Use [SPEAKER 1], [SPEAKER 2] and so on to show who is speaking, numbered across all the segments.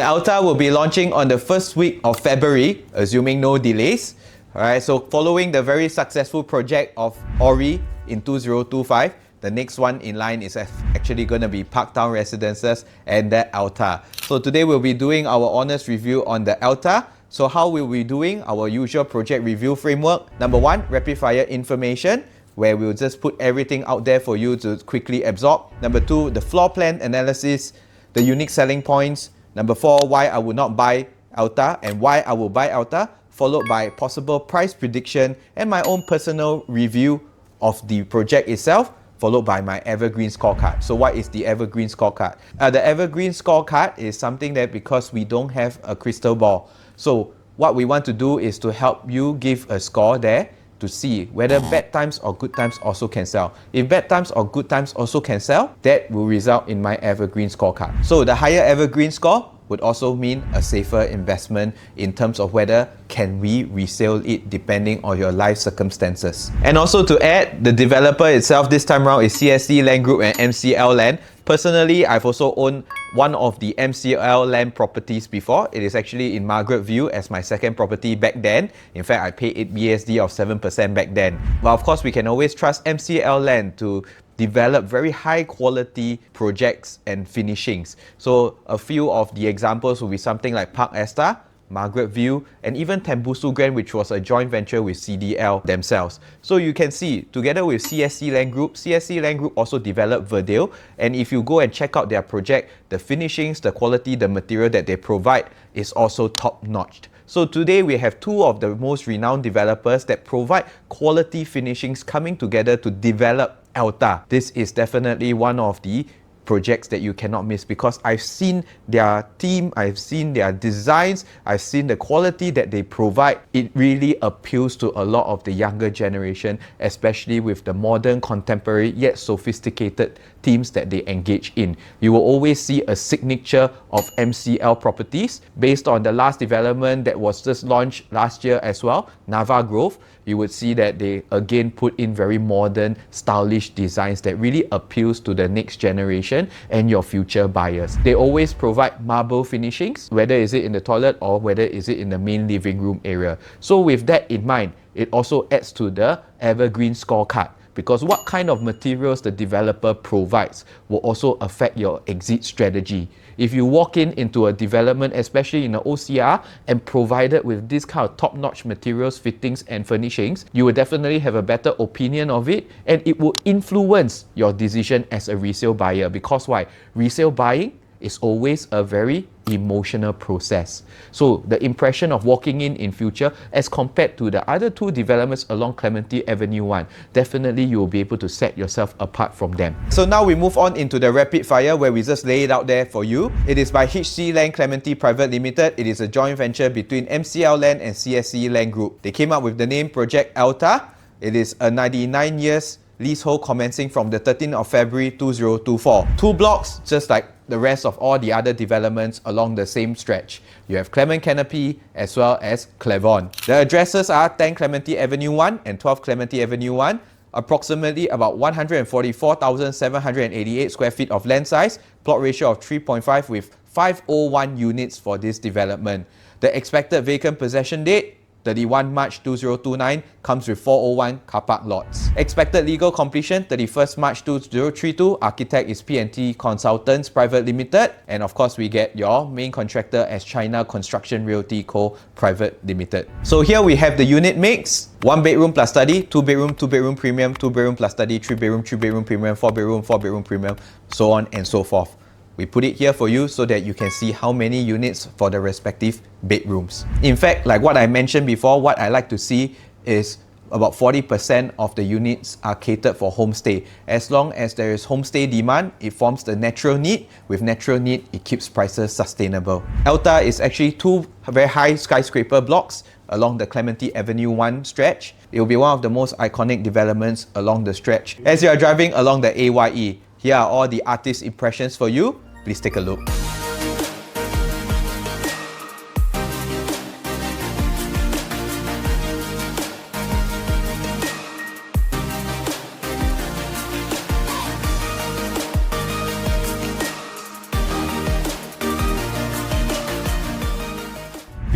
[SPEAKER 1] Elta will be launching on the first week of February, assuming no delays. Alright, so following the very successful project of Ori in 2025, the next one in line is actually going to be Parktown Residences and the Elta. So today we'll be doing our honest review on the Elta. So how will we be doing our usual project review framework? Number one, rapid fire information, where we'll just put everything out there for you to quickly absorb. Number two, the floor plan analysis, the unique selling points. Number four, why I would not buy Elta and why I will buy Elta, followed by possible price prediction and my own personal review of the project itself, followed by my Evergreen scorecard. So what is the Evergreen scorecard? The Evergreen scorecard is something that, because we don't have a crystal ball, so what we want to do is to help you give a score there to see whether bad times or good times also can sell. If bad times or good times also can sell, that will result in my Evergreen scorecard. So the higher Evergreen score would also mean a safer investment in terms of whether can we resell it depending on your life circumstances. And also to add, the developer itself this time around is CSC Land Group and MCL Land. Personally, I've also owned one of the MCL Land properties before. It is actually in Margaret View as my second property back then. In fact, I paid it BSD of 7% back then. But of course, we can always trust MCL Land to develop very high quality projects and finishings. So a few of the examples will be something like Park Esta, Margaret View, and even Tembusu Grand, which was a joint venture with CDL themselves. So you can see, together with CSC Land Group also developed Verdale, and if you go and check out their project, the finishings, the quality, the material that they provide is also top-notched. So today we have two of the most renowned developers that provide quality finishings coming together to develop Elta. This is definitely one of the projects that you cannot miss, because I've seen their team, I've seen their designs, I've seen the quality that they provide. It really appeals to a lot of the younger generation, especially with the modern, contemporary, yet sophisticated themes that they engage in. You will always see a signature of MCL properties based on the last development that was just launched last year as well, Nava Grove. You would see that they again put in very modern, stylish designs that really appeals to the next generation and your future buyers. They always provide marble finishings, whether is it in the toilet or whether is it in the main living room area. So with that in mind, it also adds to the Evergreen scorecard, because what kind of materials the developer provides will also affect your exit strategy. If you walk into a development, especially in the OCR, and provided with this kind of top-notch materials, fittings and furnishings, you will definitely have a better opinion of it, and it will influence your decision as a resale buyer. Because why? Resale buying is always a very emotional process. So the impression of walking in future as compared to the other two developments along Clementi Avenue 1, definitely you will be able to set yourself apart from them. So now we move on into the rapid fire, where we just lay it out there for you. It is by HC Land Clementi Private Limited. It is a joint venture between MCL Land and CSC Land Group. They came up with the name Project Elta. It is a 99 years leasehold commencing from the 13th of February 2024. Two blocks, just like the rest of all the other developments along the same stretch. You have Clement Canopy as well as Clevon. The addresses are 10 Clementi Avenue 1 and 12 Clementi Avenue 1. Approximately about 144,788 square feet of land size, plot ratio of 3.5 with 501 units for this development. The expected vacant possession date, 31 March 2029, comes with 401 car park lots. Expected legal completion, 31st March 2032. Architect is P&T Consultants Private Limited. And of course, we get your main contractor as China Construction Realty Co. Private Limited. So here we have the unit mix. 1 bedroom plus study, 2 bedroom, 2 bedroom premium, 2 bedroom plus study, 3 bedroom, 3 bedroom premium, 4 bedroom, 4 bedroom premium, so on and so forth. We put it here for you so that you can see how many units for the respective bedrooms. In fact, like what I mentioned before, what I like to see is about 40% of the units are catered for homestay. As long as there is homestay demand, it forms the natural need. With natural need, it keeps prices sustainable. Elta is actually two very high skyscraper blocks along the Clementi Avenue 1 stretch. It will be one of the most iconic developments along the stretch. As you are driving along the AYE, here are all the artist impressions for you. Please take a look.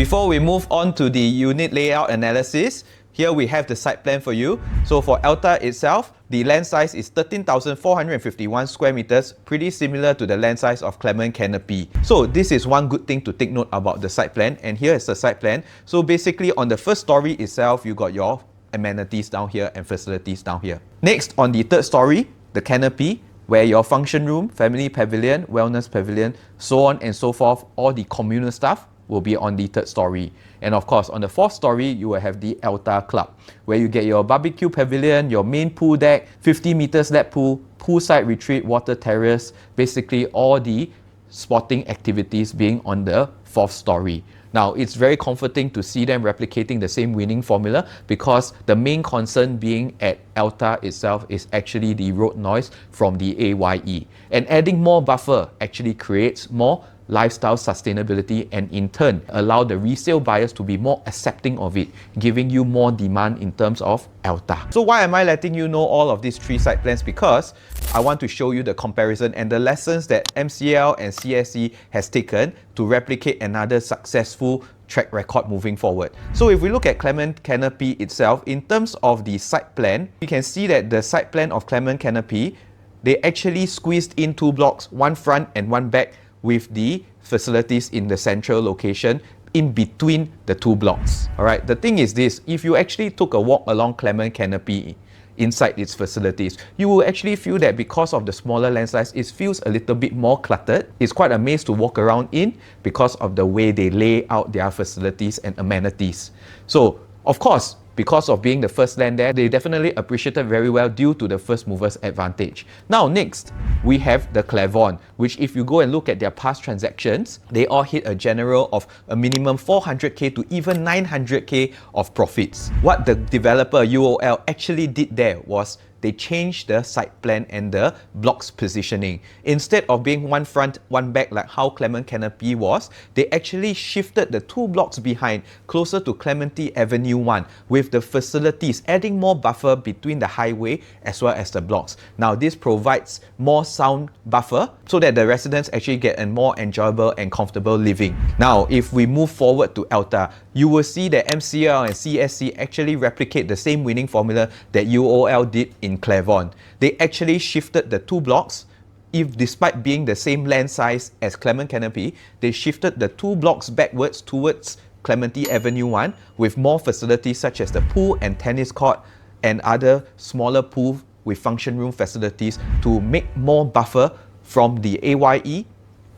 [SPEAKER 1] Before we move on to the unit layout analysis, here we have the site plan for you. So for Elta itself, the land size is 13,451 square meters, pretty similar to the land size of Clement Canopy. So this is one good thing to take note about the site plan, and here is the site plan. So basically on the first story itself, you got your amenities down here and facilities down here. Next, on the third story, the canopy, where your function room, family pavilion, wellness pavilion, so on and so forth, all the communal stuff will be on the third story. And of course, on the fourth story, you will have the Elta Club, where you get your barbecue pavilion, your main pool deck, 50 meters lap pool, poolside retreat, water terrace, basically all the sporting activities being on the fourth story. Now, it's very comforting to see them replicating the same winning formula, because the main concern being at Elta itself is actually the road noise from the AYE. And adding more buffer actually creates more lifestyle sustainability, and in turn allow the resale buyers to be more accepting of it, giving you more demand in terms of Elta. So why am I letting you know all of these three site plans? Because I want to show you the comparison and the lessons that MCL and CSE has taken to replicate another successful track record moving forward. So if we look at Clement Canopy itself, in terms of the site plan, you can see that the site plan of Clement Canopy, they actually squeezed in two blocks, one front and one back, with the facilities in the central location in between the two blocks. Alright, the thing is this, if you actually took a walk along Clement Canopy inside its facilities, you will actually feel that because of the smaller land size, it feels a little bit more cluttered. It's quite a maze to walk around in because of the way they lay out their facilities and amenities. So, of course, because of being the first land there, they definitely appreciated very well due to the first mover's advantage. Now next, we have the Clairvaunt, which if you go and look at their past transactions, they all hit a general of a minimum 400k to even 900k of profits. What the developer UOL actually did there was they changed the site plan and the blocks positioning. Instead of being one front, one back like how Clement Canopy was, they actually shifted the two blocks behind closer to Clementi Avenue 1 with the facilities adding more buffer between the highway as well as the blocks. Now this provides more sound buffer so that the residents actually get a more enjoyable and comfortable living. Now if we move forward to Elta, you will see that MCL and CSC actually replicate the same winning formula that UOL did in Clairvaunt. They actually shifted the two blocks. If despite being the same land size as Clement Canopy, they shifted the two blocks backwards towards Clementi Avenue 1 with more facilities such as the pool and tennis court and other smaller pool with function room facilities to make more buffer from the AYE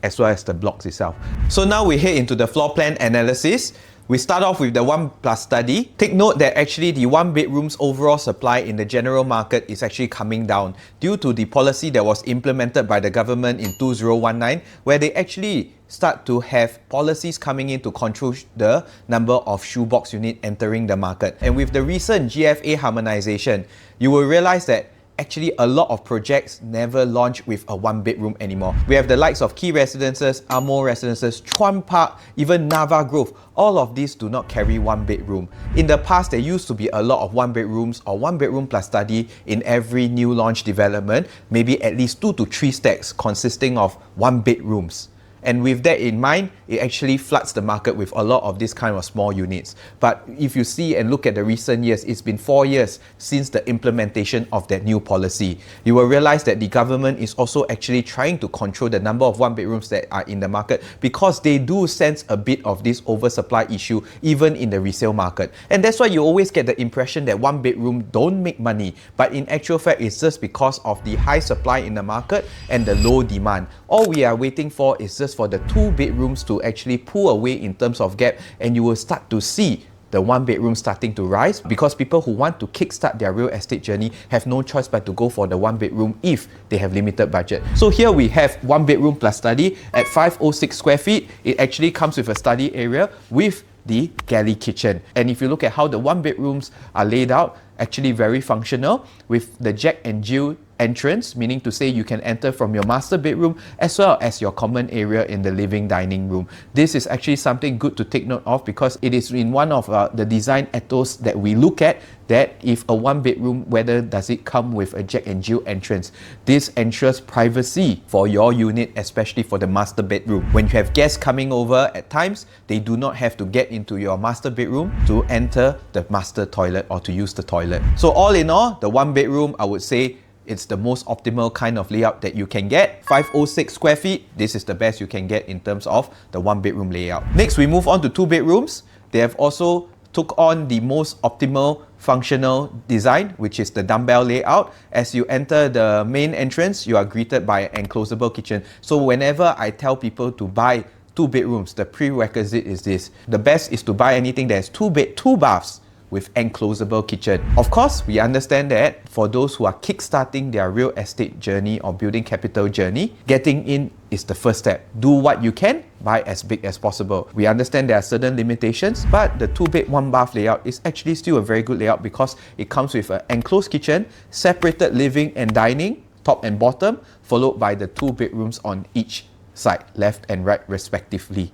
[SPEAKER 1] as well as the blocks itself. So now we head into the floor plan analysis. We start off with the 1+ study. Take note that actually the 1-bedrooms overall supply in the general market is actually coming down due to the policy that was implemented by the government in 2019, where they actually start to have policies coming in to control the number of shoebox units entering the market. And with the recent GFA harmonization, you will realize that actually a lot of projects never launch with a 1-bedroom anymore. We have the likes of Key Residences, Amo Residences, Chuan Park, even Nava Grove. All of these do not carry 1-bedroom. In the past, there used to be a lot of 1-bedrooms or 1-bedroom plus study in every new launch development, maybe at least 2 to 3 stacks consisting of 1-bedrooms. And with that in mind, it actually floods the market with a lot of these kind of small units. But if you see and look at the recent years, it's been 4 years since the implementation of that new policy. You will realize that the government is also actually trying to control the number of 1-bedrooms that are in the market, because they do sense a bit of this oversupply issue even in the resale market. And that's why you always get the impression that 1-bedroom don't make money. But in actual fact, it's just because of the high supply in the market and the low demand. All we are waiting for is just for the 2-bedrooms to actually pull away in terms of gap, and you will start to see the 1-bedroom starting to rise, because people who want to kickstart their real estate journey have no choice but to go for the 1-bedroom if they have limited budget. So here we have 1-bedroom plus study at 506 square feet. It actually comes with a study area with the galley kitchen. And if you look at how the 1-bedrooms are laid out, actually very functional with the Jack and Jill entrance, meaning to say you can enter from your master bedroom as well as your common area in the living dining room. This is actually something good to take note of because it is in one of the design ethos that we look at, that if a one bedroom, whether does it come with a Jack and Jill entrance. This ensures privacy for your unit, especially for the master bedroom. When you have guests coming over at times, they do not have to get into your master bedroom to enter the master toilet or to use the toilet. So all in all, the one bedroom, I would say it's the most optimal kind of layout that you can get. 506 square feet, this is the best you can get in terms of the one bedroom layout. Next, we move on to two bedrooms. They have also took on the most optimal functional design, which is the dumbbell layout. As you enter the main entrance, you are greeted by an enclosable kitchen. So whenever I tell people to buy two bedrooms, the prerequisite is this. The best is to buy anything that has two baths with enclosable kitchen. Of course, we understand that for those who are kickstarting their real estate journey or building capital journey, getting in is the first step. Do what you can, buy as big as possible. We understand there are certain limitations, but the 2-bed 1-bath layout is actually still a very good layout because it comes with an enclosed kitchen, separated living and dining, top and bottom, followed by the 2 bedrooms on each side, left and right respectively.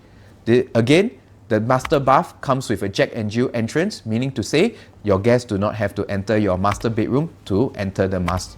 [SPEAKER 1] Again, the master bath comes with a Jack and Jill entrance, meaning to say your guests do not have to enter your master bedroom to enter the master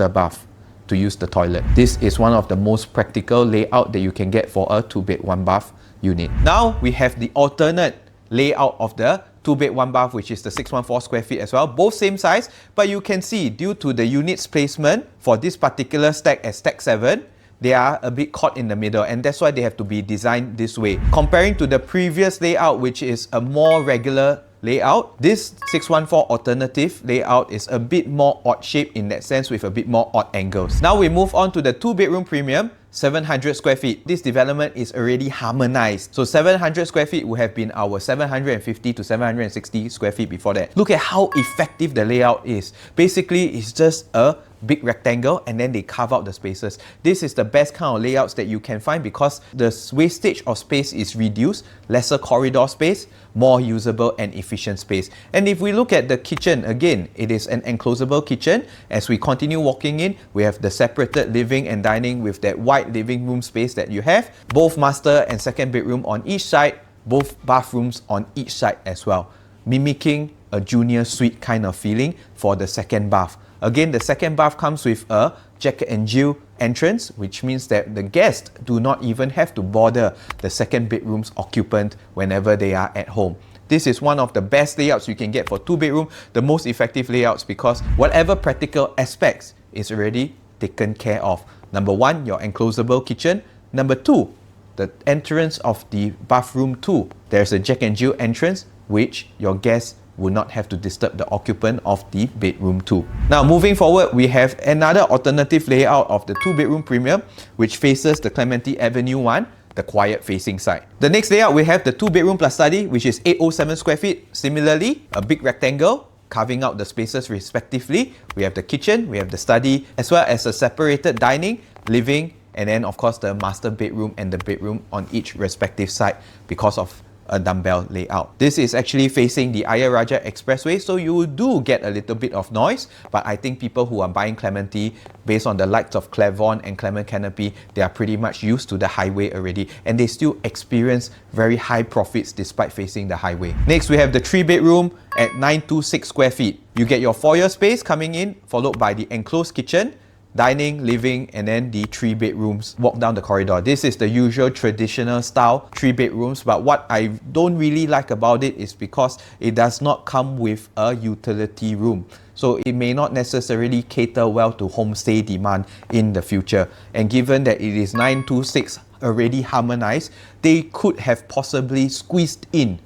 [SPEAKER 1] bath to use the toilet. This is one of the most practical layout that you can get for a 2-bed 1-bath unit. Now we have the alternate layout of the 2-bed 1-bath, which is the 614 square feet as well. Both same size, but you can see due to the unit's placement for this particular stack as stack 7, they are a bit caught in the middle, and that's why they have to be designed this way. Comparing to the previous layout, which is a more regular layout, this 614 alternative layout is a bit more odd shape in that sense, with a bit more odd angles. Now we move on to the 2-bedroom premium, 700 square feet. This development is already harmonized. So 700 square feet would have been our 750 to 760 square feet before that. Look at how effective the layout is. Basically, it's just a big rectangle and then they carve out the spaces. This is the best kind of layouts that you can find because the wastage of space is reduced, lesser corridor space, more usable and efficient space. And if we look at the kitchen, again, it is an enclosable kitchen. As we continue walking in, we have the separated living and dining with that wide living room space that you have, both master and second bedroom on each side, both bathrooms on each side as well, mimicking a junior suite kind of feeling for the second bath. Again, the second bath comes with a Jack and Jill entrance, which means that the guests do not even have to bother the second bedroom's occupant whenever they are at home. This is one of the best layouts you can get for 2-bedroom, the most effective layouts because whatever practical aspects is already taken care of. Number 1, your enclosable kitchen. Number 2, the entrance of the bathroom 2. There's a Jack and Jill entrance, which your guests will not have to disturb the occupant of the bedroom 2. Now moving forward, we have another alternative layout of the 2-bedroom premium, which faces the Clementi Avenue 1, the quiet facing side. The next layout, we have the 2-bedroom plus study, which is 807 square feet. Similarly, a big rectangle, carving out the spaces respectively. We have the kitchen, we have the study, as well as a separated dining, living, and then of course the master bedroom and the bedroom on each respective side because of a dumbbell layout. This is actually facing the Ayer Rajah Expressway, so you do get a little bit of noise, but I think people who are buying Clementi based on the likes of Clairvaughn and Clement Canopy, they are pretty much used to the highway already and they still experience very high profits despite facing the highway. Next, we have the 3-bedroom at 926 square feet. You get your foyer space coming in, followed by the enclosed kitchen, dining, living, and then the 3 bedrooms walk down the corridor. This is the usual traditional style 3 bedrooms, but what I don't really like about it is because it does not come with a utility room. So it may not necessarily cater well to homestay demand in the future. And given that it is 926 already harmonized, they could have possibly squeezed in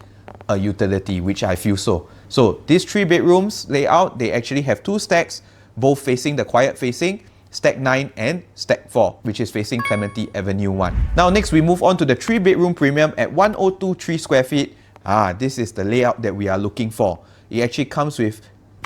[SPEAKER 1] a utility, which I feel so. So these 3 bedrooms layout, they actually have 2 stacks, both facing the quiet facing, Stack 9 and Stack 4, which is facing Clementi Avenue 1. Now next, we move on to the 3-bedroom premium at 1023 square feet. This is the layout that we are looking for. It actually comes with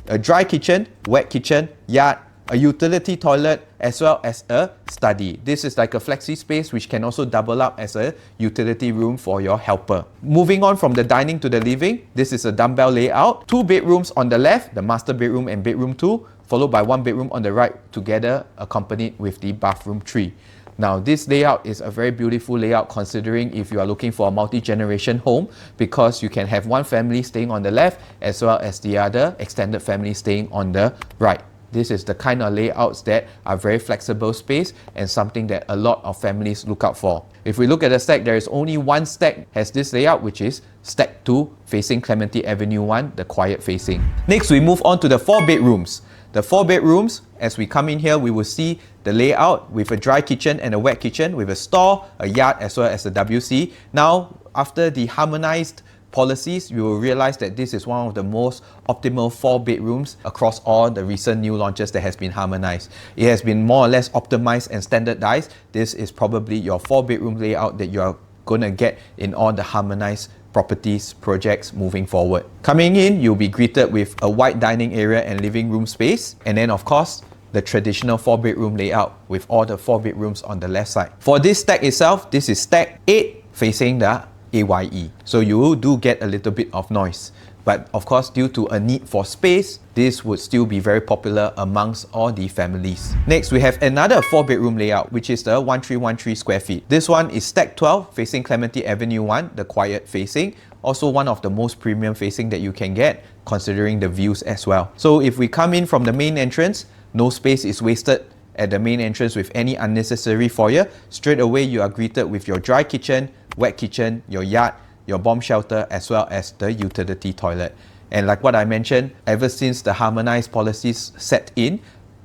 [SPEAKER 1] a dry kitchen, wet kitchen, yard, a utility toilet, as well as a study. This is like a flexi space which can also double up as a utility room for your helper. Moving on from the dining to the living, this is a dumbbell layout. 2 bedrooms on the left, the master bedroom and bedroom 2, followed by 1 bedroom on the right, together accompanied with the bathroom 3. Now, this layout is a very beautiful layout considering if you are looking for a multi-generation home, because you can have one family staying on the left as well as the other extended family staying on the right. This is the kind of layouts that are very flexible space and something that a lot of families look out for. If we look at the stack, there is only one stack has this layout, which is stack 2 facing Clementi Avenue 1, the quiet facing. Next, we move on to the 4 bedrooms. The 4 bedrooms, as we come in here, we will see the layout with a dry kitchen and a wet kitchen with a store, a yard, as well as a WC. Now, after the harmonized policies, you will realize that this is one of the most optimal 4 bedrooms across all the recent new launches that has been harmonized. It has been more or less optimized and standardized. This is probably your 4 bedroom layout that you are going to get in all the harmonized properties projects moving forward. Coming in, you'll be greeted with a wide dining area and living room space, and then of course the traditional 4 bedroom layout with all the 4 bedrooms on the left side. For this stack itself, this is stack 8 facing the AYE, so you do get a little bit of noise, but of course due to a need for space, this would still be very popular amongst all the families. Next, we have another 4 bedroom layout, which is the 1313 square feet. This one is stack 12 facing Clementi Avenue 1, the quiet facing. Also one of the most premium facing that you can get considering the views as well. So if we come in from the main entrance, no space is wasted at the main entrance with any unnecessary foyer. Straight away you are greeted with your dry kitchen, wet kitchen, your yard, your bomb shelter, as well as the utility toilet. And like what I mentioned, ever since the harmonized policies set in,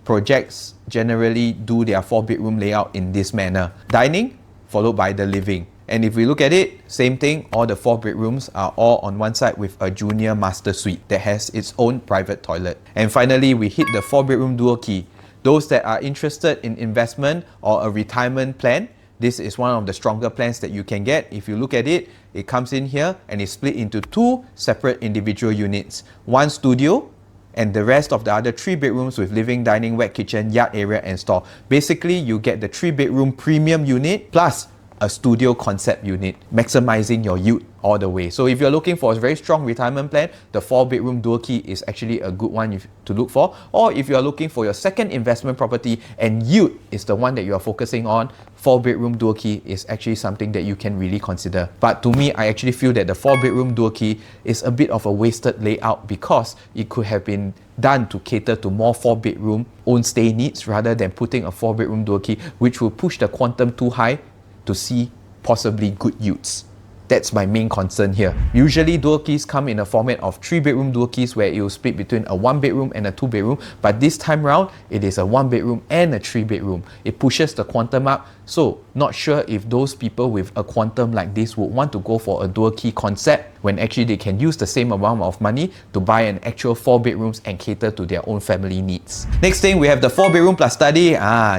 [SPEAKER 1] projects generally do their 4 bedroom layout in this manner. Dining, followed by the living. And if we look at it, same thing, all the 4 bedrooms are all on one side with a junior master suite that has its own private toilet. And finally, we hit the 4 bedroom dual key. Those that are interested in investment or a retirement plan, this is one of the stronger plans that you can get. If you look at it, it comes in here and is split into 2 separate individual units. 1 studio and the rest of the other 3 bedrooms with living, dining, wet kitchen, yard area and store. Basically, you get the 3 bedroom premium unit plus a studio concept unit, maximizing your yield all the way. So if you're looking for a very strong retirement plan, the 4 bedroom dual key is actually a good one to look for. Or if you're looking for your second investment property and yield is the one that you are focusing on, 4 bedroom dual key is actually something that you can really consider. But to me, I actually feel that the 4 bedroom dual key is a bit of a wasted layout because it could have been done to cater to more 4 bedroom own stay needs rather than putting a 4 bedroom dual key, which will push the quantum too high to see possibly good yields. That's my main concern here. Usually dual keys come in a format of 3 bedroom dual keys where it will split between a 1 bedroom and a 2 bedroom, but this time round it is a 1 bedroom and a 3 bedroom. It pushes the quantum up, so not sure if those people with a quantum like this would want to go for a dual key concept when actually they can use the same amount of money to buy an actual 4 bedrooms and cater to their own family needs. Next thing, we have the 4 bedroom plus study.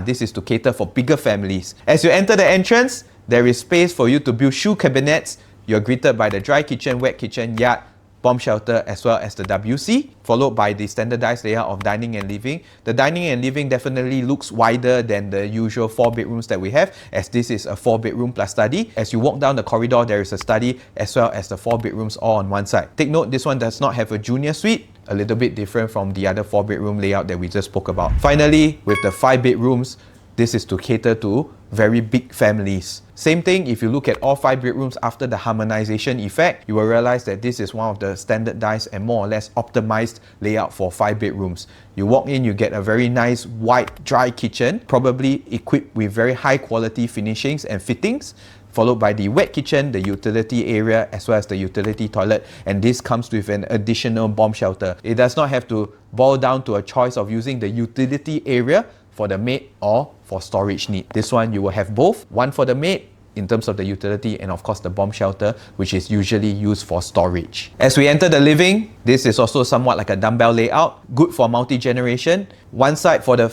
[SPEAKER 1] This is to cater for bigger families. As you enter the entrance, there is space for you to build shoe cabinets. You're greeted by the dry kitchen, wet kitchen, yard, bomb shelter, as well as the WC, followed by the standardized layout of dining and living. The dining and living definitely looks wider than the usual 4 bedrooms that we have, as this is a 4 bedroom plus study. As you walk down the corridor, there is a study as well as the 4 bedrooms all on one side. Take note, this one does not have a junior suite, a little bit different from the other 4 bedroom layout that we just spoke about. Finally, with the 5 bedrooms, this is to cater to very big families. Same thing, if you look at all 5 bedrooms after the harmonization effect, you will realize that this is one of the standardized and more or less optimized layout for 5 bedrooms. You walk in, you get a very nice white dry kitchen, probably equipped with very high quality finishings and fittings, followed by the wet kitchen, the utility area, as well as the utility toilet, and this comes with an additional bomb shelter. It does not have to boil down to a choice of using the utility area for the maid or for storage need. This one you will have both, one for the maid in terms of the utility and of course the bomb shelter, which is usually used for storage. As we enter the living, this is also somewhat like a dumbbell layout, good for multi-generation. One side for the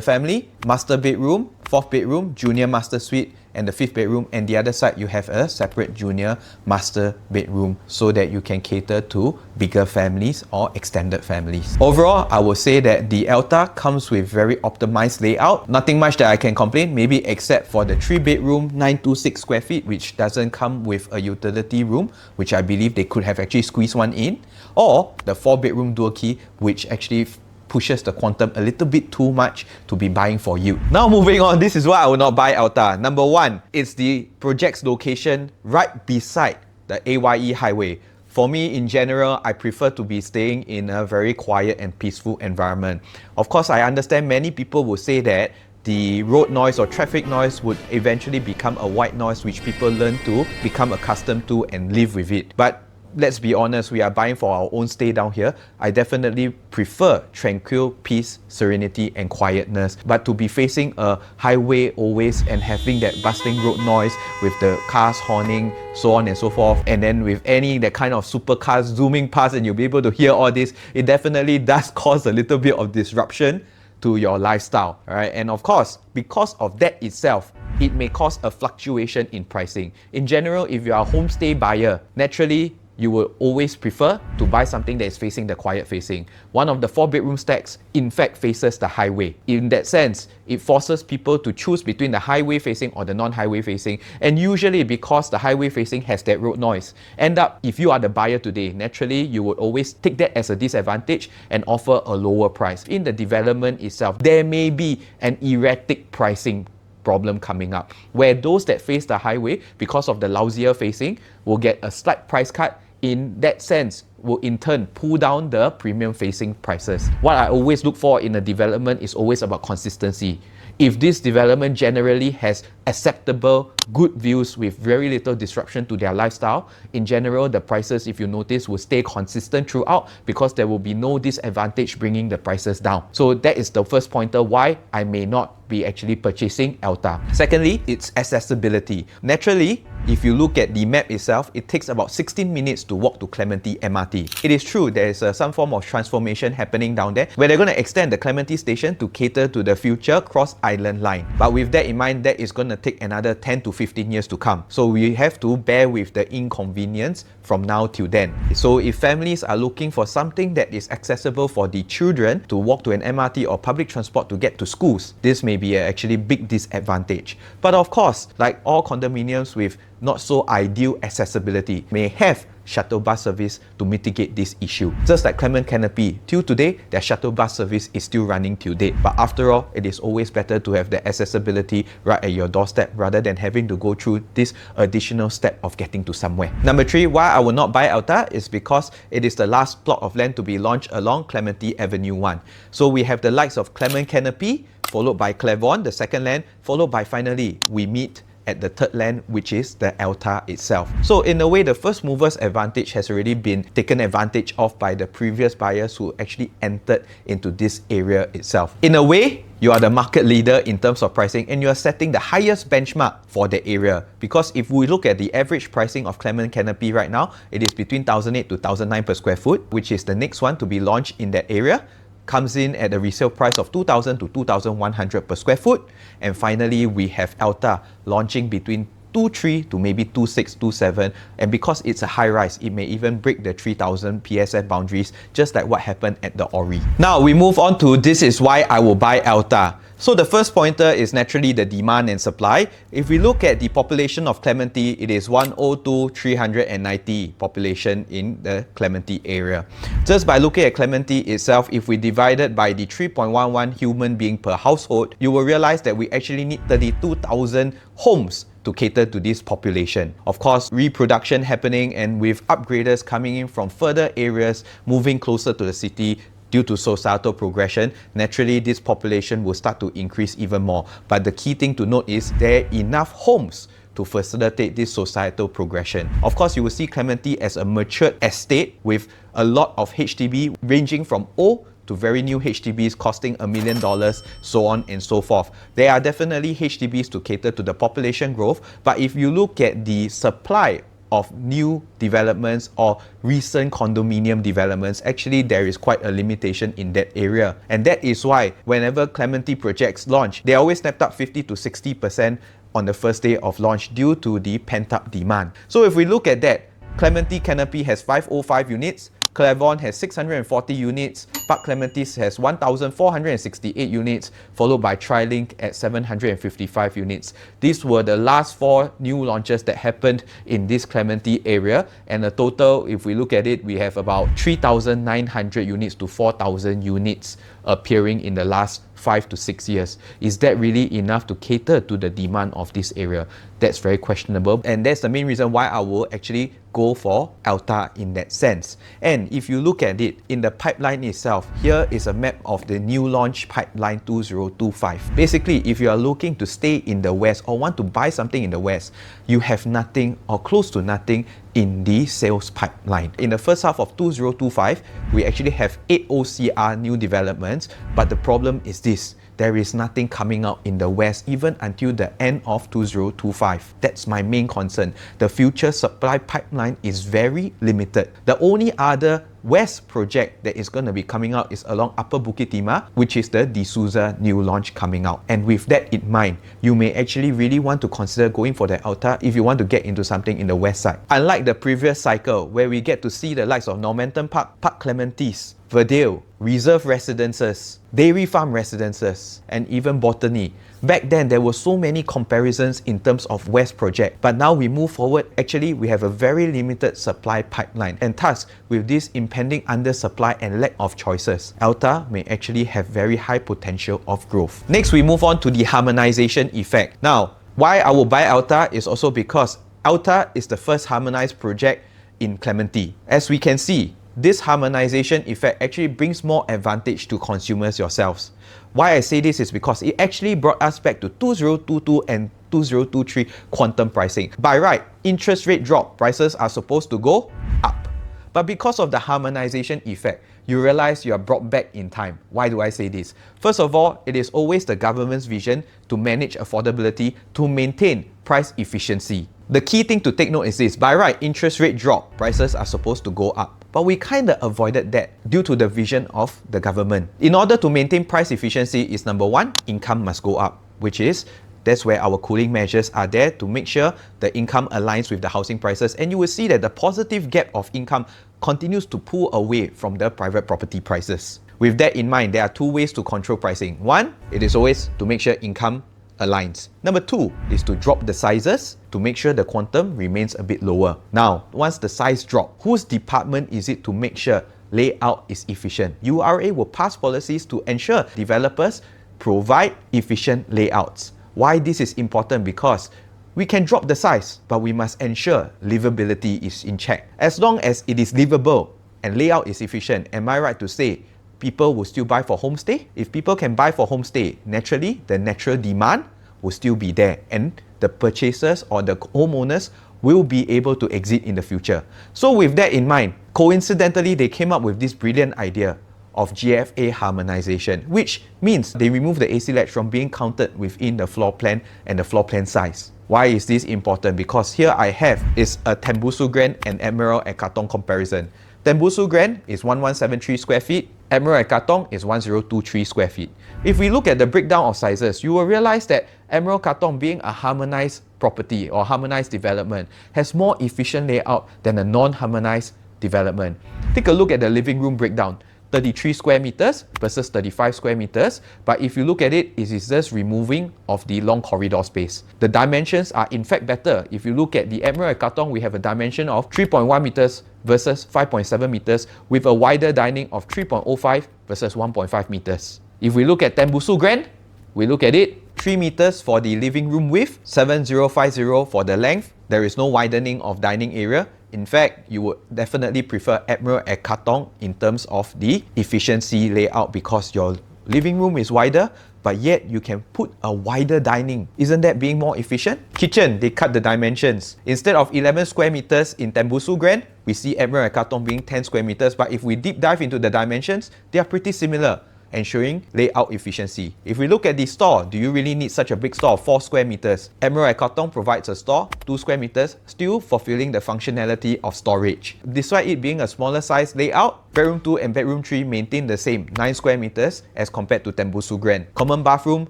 [SPEAKER 1] family, master bedroom, 4th bedroom, junior master suite, and the 5th bedroom, and the other side you have a separate junior master bedroom so that you can cater to bigger families or extended families. Overall, I would say that the Elta comes with very optimized layout. Nothing much that I can complain, maybe except for the 3-bedroom 926 square feet, which doesn't come with a utility room, which I believe they could have actually squeezed one in, or the 4-bedroom dual key, which actually pushes the quantum a little bit too much to be buying for you. Now moving on, this is why I will not buy Elta. Number one, it's the project's location right beside the AYE highway. For me, in general, I prefer to be staying in a very quiet and peaceful environment. Of course, I understand many people will say that the road noise or traffic noise would eventually become a white noise which people learn to become accustomed to and live with it. But let's be honest, we are buying for our own stay down here. I definitely prefer tranquil, peace, serenity and quietness. But to be facing a highway always and having that bustling road noise with the cars horning, so on and so forth, and then with that kind of supercars zooming past and you'll be able to hear all this, it definitely does cause a little bit of disruption to your lifestyle, right? And of course, because of that itself, it may cause a fluctuation in pricing. In general, if you are a homestay buyer, naturally, you will always prefer to buy something that is facing the quiet facing. One of the 4-bedroom stacks, in fact, faces the highway. In that sense, it forces people to choose between the highway facing or the non-highway facing. And usually because the highway facing has that road noise, if you are the buyer today, naturally, you would always take that as a disadvantage and offer a lower price. In the development itself, there may be an erratic pricing problem coming up, where those that face the highway, because of the lousier facing, will get a slight price cut. In that sense, will in turn pull down the premium facing prices. What I always look for in a development is always about consistency. If this development generally has acceptable, good views with very little disruption to their lifestyle, in general, the prices, if you notice, will stay consistent throughout because there will be no disadvantage bringing the prices down. So that is the first pointer why I may not be actually purchasing Elta. Secondly, it's accessibility. Naturally, if you look at the map itself, it takes about 16 minutes to walk to Clementi MRT. It is true there is some form of transformation happening down there where they're going to extend the Clementi station to cater to the future cross-island line. But with that in mind, that is going to take another 10 to 15 years to come. So we have to bear with the inconvenience from now till then. So if families are looking for something that is accessible for the children to walk to an MRT or public transport to get to schools, this may be actually big disadvantage. But of course, like all condominiums with not so ideal accessibility, may have shuttle bus service to mitigate this issue. Just like Clement Canopy, till today, their shuttle bus service is still running till date. But after all, it is always better to have the accessibility right at your doorstep rather than having to go through this additional step of getting to somewhere. Number 3, why I will not buy Elta is because it is the last plot of land to be launched along Clementi Avenue 1. So we have the likes of Clement Canopy, followed by Clavon, the second land, followed by finally, we meet at the third land, which is the Elta itself. So in a way, the first mover's advantage has already been taken advantage of by the previous buyers who actually entered into this area itself. In a way, you are the market leader in terms of pricing and you are setting the highest benchmark for the area. Because if we look at the average pricing of Clement Canopy right now, it is between 1,008 to 1,009 per square foot, which is the next one to be launched in that area. Comes in at a resale price of 2,000 to 2,100 per square foot. And finally, we have Elta launching between 2.3 to maybe 2.6, 2.7, and because it's a high rise, it may even break the 3,000 PSF boundaries, just like what happened at the Ori. Now we move on to this is why I will buy Elta. So the first pointer is naturally the demand and supply. If we look at the population of Clementi, it is 102,390 population in the Clementi area. Just by looking at Clementi itself, if we divide it by the 3.11 human being per household, you will realize that we actually need 32,000 homes to cater to this population. Of course, reproduction happening and with upgraders coming in from further areas, moving closer to the city, due to societal progression, naturally this population will start to increase even more. But the key thing to note is there are enough homes to facilitate this societal progression. Of course, you will see Clementi as a matured estate with a lot of HDB ranging from old to very new HDBs costing $1 million, so on and so forth. There are definitely HDBs to cater to the population growth, but if you look at the supply of new developments or recent condominium developments, actually there is quite a limitation in that area. And that is why whenever Clementi projects launch, they always snapped up 50 to 60% on the first day of launch due to the pent-up demand. So if we look at that, Clementi Canopy has 505 units, Clairvaughn has 640 units, Park Clementes has 1,468 units, followed by TriLink at 755 units. These were the last 4 new launches that happened in this Clementi area, and the total, if we look at it, we have about 3,900 units to 4,000 units appearing in the last 5 to 6 years. Is that really enough to cater to the demand of this area? That's very questionable, and that's the main reason why I will actually go for Elta in that sense. And if you look at it in the pipeline itself, here is a map of the new launch pipeline 2025. Basically, if you are looking to stay in the West or want to buy something in the West, you have nothing or close to nothing in the sales pipeline. In the first half of 2025, we actually have 8 OCR new developments, but the problem is this: there is nothing coming out in the West even until the end of 2025. That's my main concern. The future supply pipeline is very limited. The only other West project that is going to be coming out is along Upper Bukit Timah, which is the De Souza new launch coming out. And with that in mind, you may actually really want to consider going for the Elta if you want to get into something in the West side. Unlike the previous cycle, where we get to see the likes of Normanton Park, Park Clementes, Verdale, Reserve Residences, Dairy Farm Residences, and even Botany. Back then, there were so many comparisons in terms of West project, but now we move forward, actually we have a very limited supply pipeline, and thus with this impending undersupply and lack of choices, Elta may actually have very high potential of growth. Next, we move on to the harmonization effect. Now, why I will buy Elta is also because Elta is the first harmonized project in Clementi. As we can see, this harmonization effect actually brings more advantage to consumers yourselves. Why I say this is because it actually brought us back to 2022 and 2023 quantum pricing. By right, interest rate drop, prices are supposed to go up. But because of the harmonization effect, you realize you are brought back in time. Why do I say this? First of all, it is always the government's vision to manage affordability, to maintain price efficiency. The key thing to take note is this: by right, interest rate drop, prices are supposed to go up. But we kind of avoided that due to the vision of the government. In order to maintain price efficiency is number one, income must go up, which is that's where our cooling measures are there to make sure the income aligns with the housing prices, and you will see that the positive gap of income continues to pull away from the private property prices. With that in mind, there are 2 ways to control pricing. One, it is always to make sure income aligns. Number 2 is to drop the sizes to make sure the quantum remains a bit lower. Now, once the size drop, whose department is it to make sure layout is efficient? URA will pass policies to ensure developers provide efficient layouts. Why this is important? Because we can drop the size, but we must ensure livability is in check. As long as it is livable and layout is efficient, am I right to say people will still buy for homestay? If people can buy for homestay, naturally, the natural demand will still be there, and the purchasers or the homeowners will be able to exit in the future. So with that in mind, coincidentally, they came up with this brilliant idea of GFA harmonization, which means they remove the AC latch from being counted within the floor plan and the floor plan size. Why is this important? Because here I have is a Tembusu Grand and Emerald at Katong comparison. Tembusu Grand is 1173 square feet, Emerald at Katong is 1023 square feet. If we look at the breakdown of sizes, you will realize that Emerald Katong, being a harmonized property or harmonized development, has more efficient layout than a non-harmonized development. Take a look at the living room breakdown. 33 square meters versus 35 square meters, but if you look at it, it is just removing of the long corridor space. The dimensions are in fact better. If you look at the Emerald Katong, we have a dimension of 3.1 meters versus 5.7 meters with a wider dining of 3.05 versus 1.5 meters. If we look at Tembusu Grand, we look at it, 3 meters for the living room width, 7050 for the length. There is no widening of dining area. In fact, you would definitely prefer Emerald at Katong in terms of the efficiency layout because your living room is wider, but yet you can put a wider dining. Isn't that being more efficient? Kitchen, they cut the dimensions. Instead of 11 square meters in Tembusu Grand, we see Emerald at Katong being 10 square meters, but if we deep dive into the dimensions, they are pretty similar, ensuring layout efficiency. If we look at the store, do you really need such a big store of 4 square meters? Emerald at Katong provides a store, 2 square meters, still fulfilling the functionality of storage. Despite it being a smaller size layout, Bedroom 2 and bedroom 3 maintain the same 9 square meters as compared to Tembusu Grand. Common bathroom,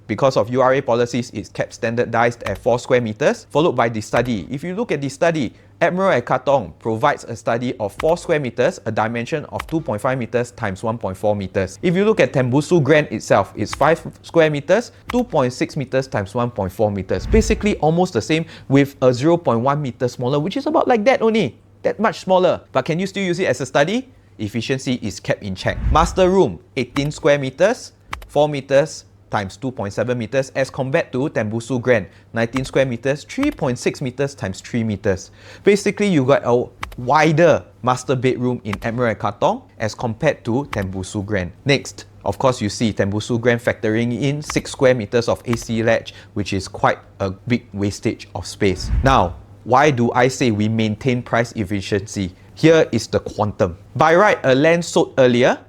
[SPEAKER 1] because of URA policies, is kept standardized at 4 square meters, followed by the study. If you look at the study, Admiral at Katong provides a study of 4 square meters, a dimension of 2.5 meters times 1.4 meters. If you look at Tembusu Grand itself, it's 5 square meters, 2.6 meters times 1.4 meters. Basically almost the same with a 0.1 meter smaller, which is about like that only. That much smaller. But can you still use it as a study? Efficiency is kept in check. Master room, 18 square meters, 4 meters times 2.7 meters as compared to Tembusu Grand, 19 square meters, 3.6 meters times 3 meters. Basically, you got a wider master bedroom in Admiral at Katong as compared to Tembusu Grand. Next, of course, you see Tembusu Grand factoring in 6 square meters of AC ledge, which is quite a big wastage of space. Now, why do I say we maintain price efficiency? Here is the quantum. By right, a land sold earlier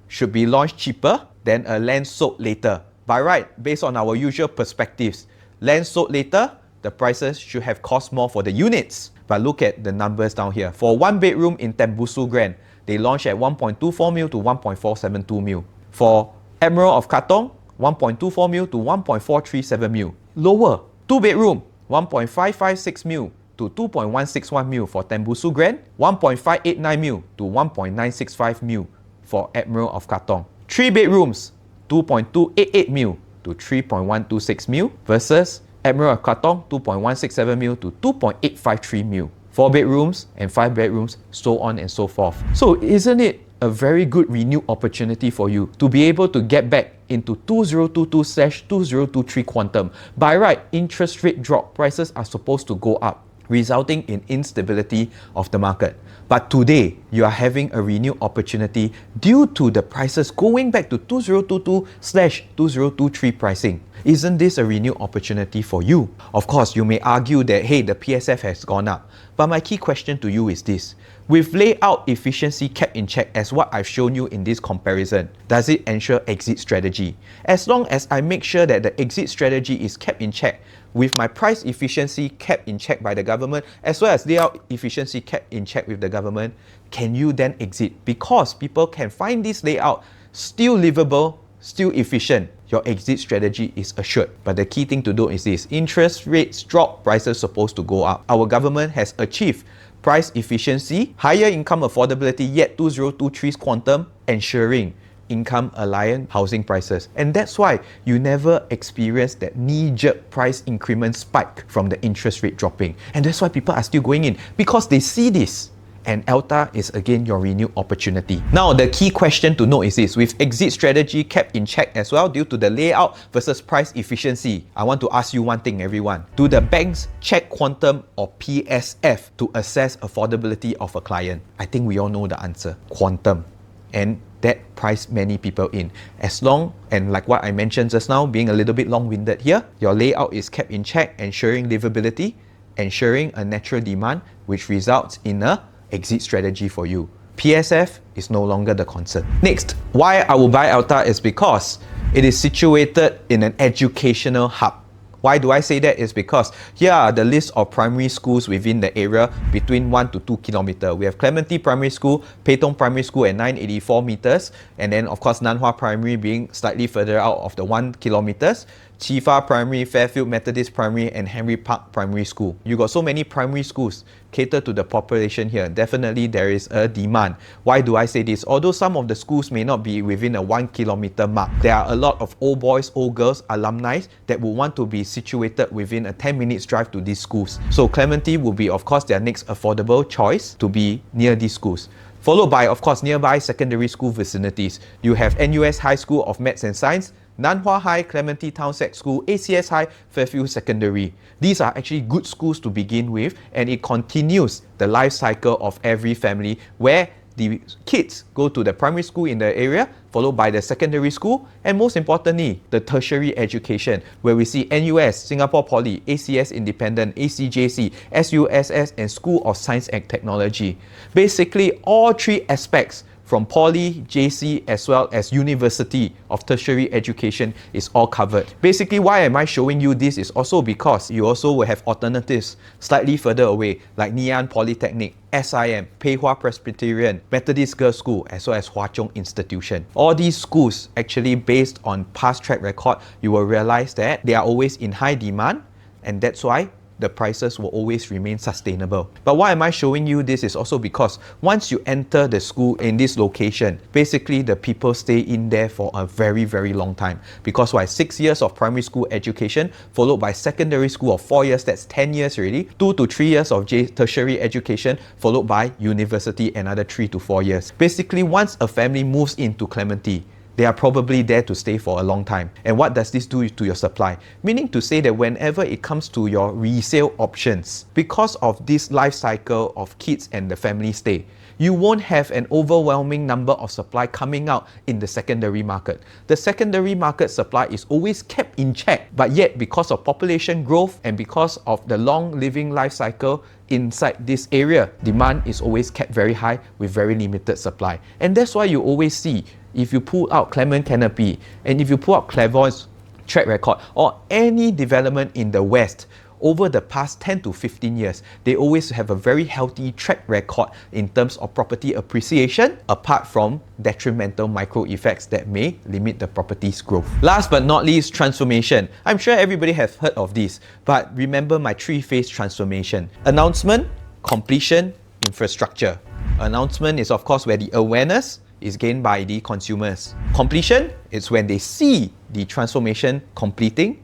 [SPEAKER 1] should be launched cheaper than a land sold later. By right, based on our usual perspectives, land sold later, the prices should have cost more for the units. But look at the numbers down here. For 1 bedroom in Tembusu Grand, they launched at 1.24 mil to 1.472 mil. For Admiral of Katong, 1.24 mil to 1.437 mil. Lower, 2 bedroom, 1.556 mil to 2.161 mil for Tembusu Grand, 1.589 mil to 1.965 mil for Admiral of Katong. 3 bedrooms, 2.288 mil to 3.126 mil versus Admiral of Katong, 2.167 mil to 2.853 mil. 4 bedrooms and 5 bedrooms, so on and so forth. So isn't it a very good renewed opportunity for you to be able to get back into 2022/2023 quantum? By right, interest rate drop, prices are supposed to go up, resulting in instability of the market. But today, you are having a renewed opportunity due to the prices going back to 2022/2023 pricing. Isn't this a renewed opportunity for you? Of course, you may argue that, hey, the PSF has gone up. But my key question to you is this. With layout efficiency kept in check as what I've shown you in this comparison, does it ensure exit strategy? As long as I make sure that the exit strategy is kept in check, with my price efficiency kept in check by the government, as well as layout efficiency kept in check with the government, can you then exit? Because people can find this layout still livable, still efficient, your exit strategy is assured. But the key thing to do is this. Interest rates drop, prices supposed to go up. Our government has achieved price efficiency, higher income affordability, yet 2023's quantum, ensuring income aligned housing prices. And that's why you never experience that knee-jerk price increment spike from the interest rate dropping. And that's why people are still going in, because they see this. And Elta is again your renewed opportunity. Now, the key question to note is this. With exit strategy kept in check as well due to the layout versus price efficiency, I want to ask you one thing, everyone. Do the banks check quantum or PSF to assess affordability of a client? I think we all know the answer. Quantum. And that price many people in. As long, and like what I mentioned just now, being a little bit long-winded here, your layout is kept in check, ensuring livability, ensuring a natural demand, which results in a exit strategy for you. PSF is no longer the concern. Next, why I will buy Elta is because it is situated in an educational hub. Why do I say that? Is because here are the list of primary schools within the area between 1 to 2 kilometers. We have Clementi Primary School, Peitong Primary School at 984 meters, and then of course Nanhua Primary being slightly further out of the 1 kilometers. Chifa Primary, Fairfield Methodist Primary, and Henry Park Primary School. You got so many primary schools cater to the population here. Definitely there is a demand. Why do I say this? Although some of the schools may not be within a 1 kilometer mark, there are a lot of old boys, old girls, alumni that will want to be situated within a 10 minutes drive to these schools. So Clementi will be of course their next affordable choice to be near these schools. Followed by of course nearby secondary school vicinities. You have NUS High School of Maths and Science, Nanhua High, Clementi Townsend School, ACS High, Fairfield Secondary. These are actually good schools to begin with, and it continues the life cycle of every family where the kids go to the primary school in the area, followed by the secondary school, and most importantly, the tertiary education, where we see NUS, Singapore Poly, ACS Independent, ACJC, SUSS, and School of Science and Technology. Basically, all three aspects from poly, JC, as well as university of tertiary education is all covered. Basically, why am I showing you this is also because you also will have alternatives slightly further away, like Ngee Polytechnic, SIM, Pei Hwa Presbyterian, Methodist Girls' School, as well as Hwa Chong Institution. All these schools, actually based on past track record, you will realize that they are always in high demand, and that's why the prices will always remain sustainable. But why am I showing you this is also because once you enter the school in this location, basically the people stay in there for a very, very long time. Because why? 6 years of primary school education, followed by secondary school of 4 years, that's 10 years already, 2 to 3 years of tertiary education, followed by university, another 3 to 4 years. Basically, once a family moves into Clementi, they are probably there to stay for a long time. And what does this do to your supply? Meaning to say that whenever it comes to your resale options, because of this life cycle of kids and the family stay, you won't have an overwhelming number of supply coming out in the secondary market. The secondary market supply is always kept in check, but yet because of population growth and because of the long living life cycle inside this area, demand is always kept very high with very limited supply. And that's why you always see, if you pull out Clement Canopy and if you pull out Clairvoyant's track record or any development in the West, over the past 10 to 15 years, they always have a very healthy track record in terms of property appreciation, apart from detrimental micro effects that may limit the property's growth. Last but not least, transformation. I'm sure everybody has heard of this, but remember my three-phase transformation. Announcement, completion, infrastructure. Announcement is of course where the awareness is gained by the consumers. Completion is when they see the transformation completing,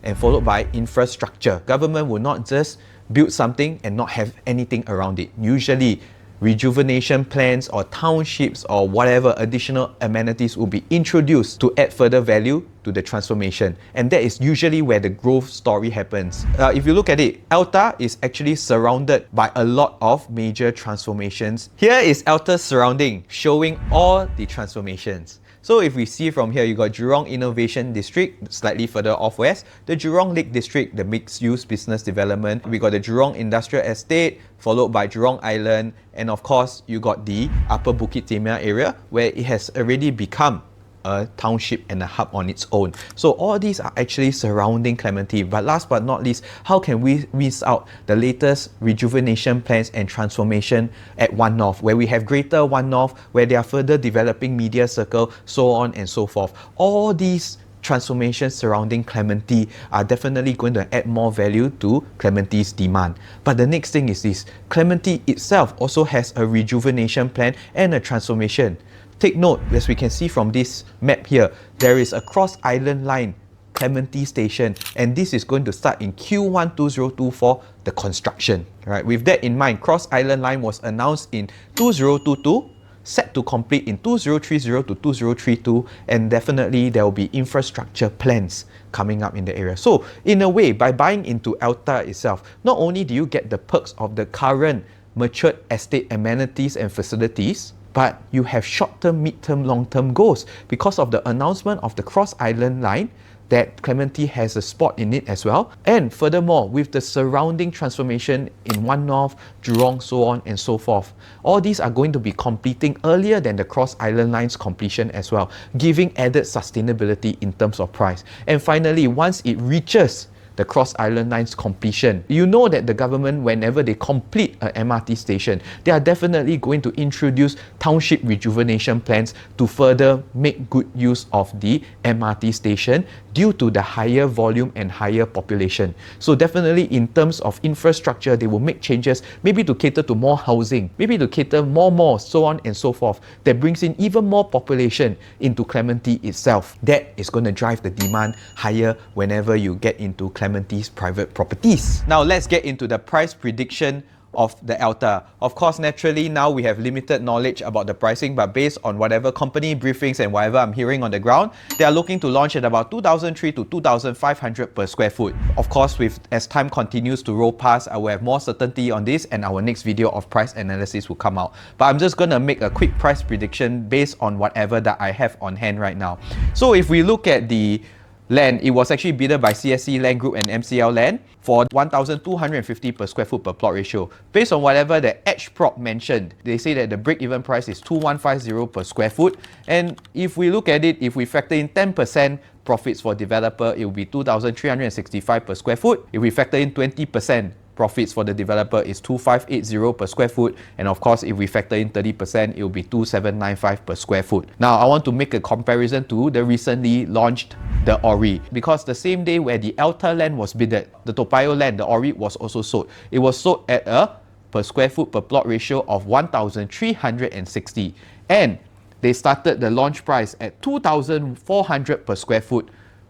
[SPEAKER 1] and followed by infrastructure. Government will not just build something and not have anything around it. Usually, rejuvenation plans or townships or whatever additional amenities will be introduced to add further value to the transformation. And that is usually where the growth story happens. If you look at it, Elta is actually surrounded by a lot of major transformations. Here is Elta's surrounding, showing all the transformations. So if we see from here, you got Jurong Innovation District, slightly further off west, the Jurong Lake District, the mixed-use business development. We got the Jurong Industrial Estate, followed by Jurong Island, and of course, you got the Upper Bukit Timah area, where it has already become a township and a hub on its own. So all these are actually surrounding Clementi. But last but not least, how can we miss out the latest rejuvenation plans and transformation at One North, where we have Greater One North, where they are further developing Media Circle, so on and so forth. All these transformations surrounding Clementi are definitely going to add more value to Clementi's demand. But the next thing is this, Clementi itself also has a rejuvenation plan and a transformation. Take note, as we can see from this map here, there is a cross-island line, Clementi Station, and this is going to start in Q1 2024, the construction. Right? With that in mind, cross-island line was announced in 2022, set to complete in 2030 to 2032, and definitely there will be infrastructure plans coming up in the area. So, in a way, by buying into Elta itself, not only do you get the perks of the current matured estate amenities and facilities, but you have short-term, mid-term, long-term goals because of the announcement of the cross-island line that Clementi has a spot in it as well. And furthermore, with the surrounding transformation in One North, Jurong, so on and so forth, all these are going to be completing earlier than the cross-island line's completion as well, giving added sustainability in terms of price. And finally, once it reaches the cross-island line's completion, you know that the government, whenever they complete an MRT station, they are definitely going to introduce township rejuvenation plans to further make good use of the MRT station due to the higher volume and higher population. So definitely in terms of infrastructure, they will make changes, maybe to cater to more housing, maybe to cater more malls, so on and so forth, that brings in even more population into Clementi itself. That is going to drive the demand higher whenever you get into Clementi's private properties. Now let's get into the price prediction of the Elta. Of course, naturally, now we have limited knowledge about the pricing, but based on whatever company briefings and whatever I'm hearing on the ground, they are looking to launch at about 2,300 to 2,500 per square foot. Of course, as time continues to roll past, I will have more certainty on this and our next video of price analysis will come out. But I'm just going to make a quick price prediction based on whatever that I have on hand right now. So if we look at the land, it was actually bidden by CSC Land Group and MCL Land for 1,250 per square foot per plot ratio. Based on whatever the Edge Prop mentioned, they say that the break-even price is 2,150 per square foot. And if we look at it, if we factor in 10% profits for developer, it will be 2,365 per square foot. If we factor in 20%, profits for the developer is 2,580 per square foot, and of course if we factor in 30%, it will be 2,795 per square foot. Now I want to make a comparison to the recently launched the Ori, because the same day where the Elta land was bidded, the Toa Payoh land, the Ori, was also sold. It was sold at a per square foot per plot ratio of 1,360, and they started the launch price at 2,400 per square foot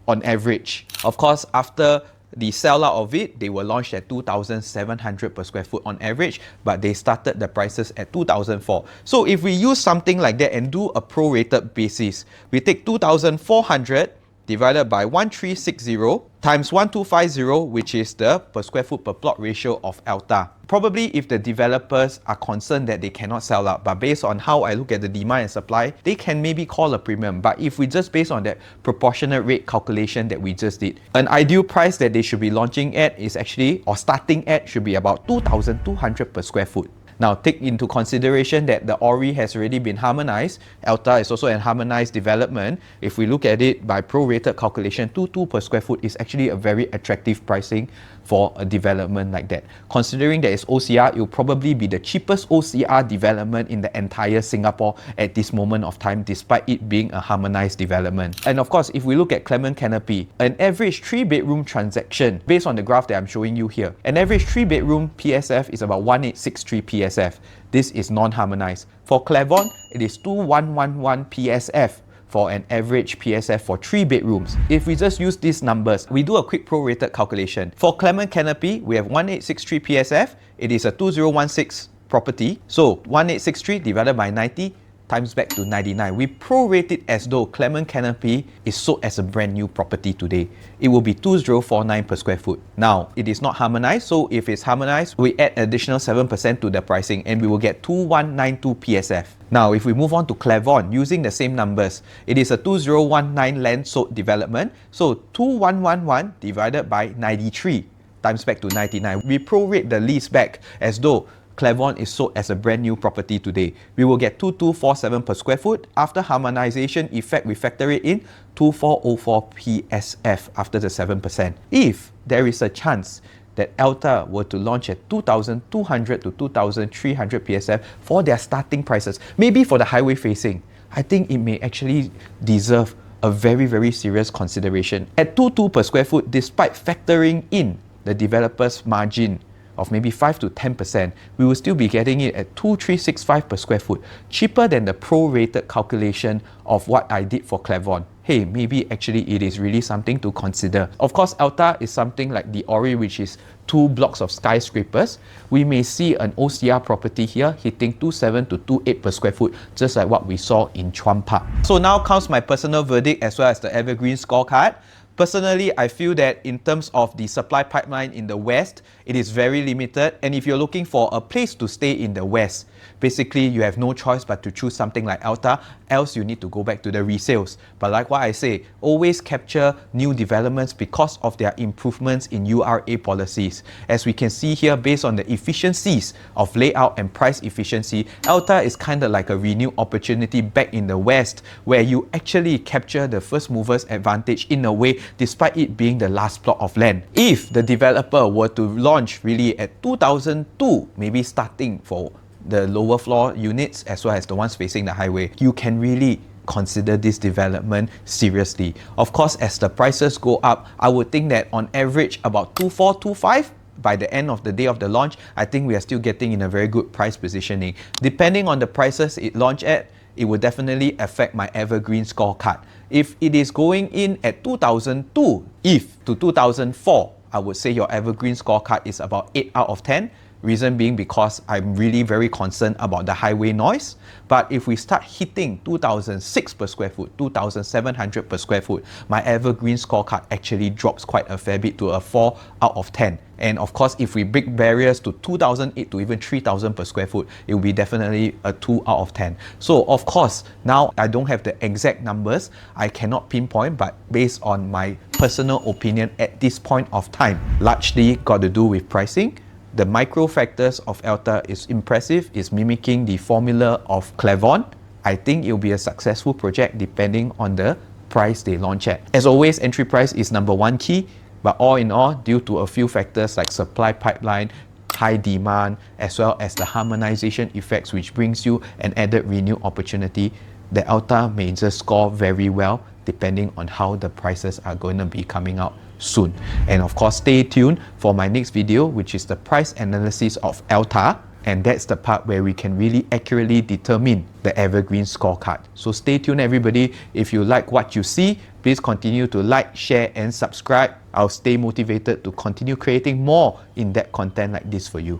[SPEAKER 1] on average. Of course, after the sellout of it, they were launched at 2,700 per square foot on average, but they started the prices at 2,400. So if we use something like that and do a prorated basis, we take 2,400 divided by 1,360 times 1,250, which is the per square foot per plot ratio of Elta. Probably if the developers are concerned that they cannot sell out, but based on how I look at the demand and supply, they can maybe call a premium. But if we just based on that proportionate rate calculation that we just did, an ideal price that they should be launching at is actually, or starting at, should be about 2,200 per square foot. Now, take into consideration that the Ori has already been harmonized. Elta is also an harmonized development. If we look at it by prorated calculation, 2,200 per square foot is actually a very attractive pricing for a development like that. Considering that it's OCR, it will probably be the cheapest OCR development in the entire Singapore at this moment of time, despite it being a harmonized development. And of course, if we look at Clement Canopy, an average 3-bedroom transaction, based on the graph that I'm showing you here, an average 3-bedroom PSF is about 1,863 PSF. This is non-harmonized. For Clavon, it is 2,111 PSF for an average PSF for 3 bedrooms. If we just use these numbers, we do a quick prorated calculation. For Clement Canopy, we have 1,863 PSF. It is a 2016 property. So 1,863 divided by 90 times back to 99. We prorate it as though Clement Canopy is sold as a brand new property today. It will be 2,049 per square foot. Now, it is not harmonized, so if it's harmonized, we add additional 7% to the pricing and we will get 2,192 PSF. Now, if we move on to Clavon, using the same numbers, it is a 2019 land sold development. So 2,111 divided by 93 times back to 99. We prorate the lease back as though Clavon is sold as a brand new property today. We will get 2,247 per square foot. After harmonization effect, we factor it in 2,404 PSF after the 7%. If there is a chance that Elta were to launch at 2,200 to 2,300 PSF for their starting prices, maybe for the highway facing, I think it may actually deserve a very, very serious consideration. At 2,200 per square foot, despite factoring in the developer's margin of maybe 5 to 10%, we will still be getting it at 2,365 per square foot, cheaper than the prorated calculation of what I did for Clavon. Hey, maybe actually it is really something to consider. Of course, Elta is something like the Ori, which is 2 blocks of skyscrapers. We may see an OCR property here hitting 2,700 to 2,800 per square foot, just like what we saw in Chuan Park. So now comes my personal verdict as well as the Evergreen scorecard. Personally, I feel that in terms of the supply pipeline in the West, it is very limited. And if you're looking for a place to stay in the West, basically you have no choice but to choose something like Elta, else you need to go back to the resales. But like what I say, always capture new developments because of their improvements in URA policies. As we can see here, based on the efficiencies of layout and price efficiency, Elta is kind of like a renewed opportunity back in the West, where you actually capture the first mover's advantage in a way, despite it being the last plot of land. If the developer were to launch really at 2,002, maybe starting for the lower floor units as well as the ones facing the highway, you can really consider this development seriously. Of course, as the prices go up, I would think that on average about 2,425 by the end of the day of the launch, I think we are still getting in a very good price positioning. Depending on the prices it launched at, it will definitely affect my Evergreen scorecard. If it is going in at 2002, if to 2004, I would say your Evergreen scorecard is about 8 out of 10. Reason being because I'm really very concerned about the highway noise. But if we start hitting 2006 per square foot, 2700 per square foot, my Evergreen scorecard actually drops quite a fair bit to a 4 out of 10. And of course, if we break barriers to 2008 to even 3000 per square foot, it will be definitely a 2 out of 10. So of course, now I don't have the exact numbers, I cannot pinpoint, but based on my personal opinion at this point of time, largely got to do with pricing. The micro factors of Elta is impressive, is mimicking the formula of Clermont. I think it will be a successful project depending on the price they launch at. As always, entry price is number one key, but all in all, due to a few factors like supply pipeline, high demand, as well as the harmonization effects which brings you an added renew opportunity, the Elta may just score very well depending on how the prices are going to be coming out soon. And of course, stay tuned for my next video, which is the price analysis of Elta, and that's the part where we can really accurately determine the Evergreen scorecard. So stay tuned everybody. If you like what you see, please continue to like, share and subscribe. I'll stay motivated to continue creating more in-depth content like this for you.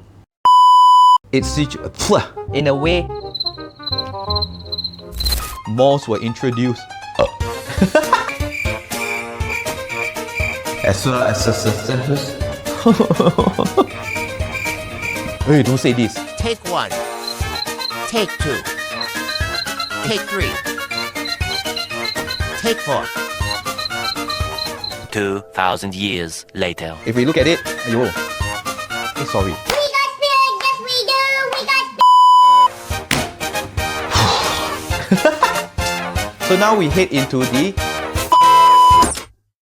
[SPEAKER 1] It's in a way, malls were introduced as well as successes. Hey, don't say this.
[SPEAKER 2] Take 1. Take 2. Take 3. Take 4.
[SPEAKER 3] 2,000 years later.
[SPEAKER 1] If we look at it, ayo, hey, sorry.
[SPEAKER 4] We got spirit, yes we do, we got
[SPEAKER 1] So now we head into the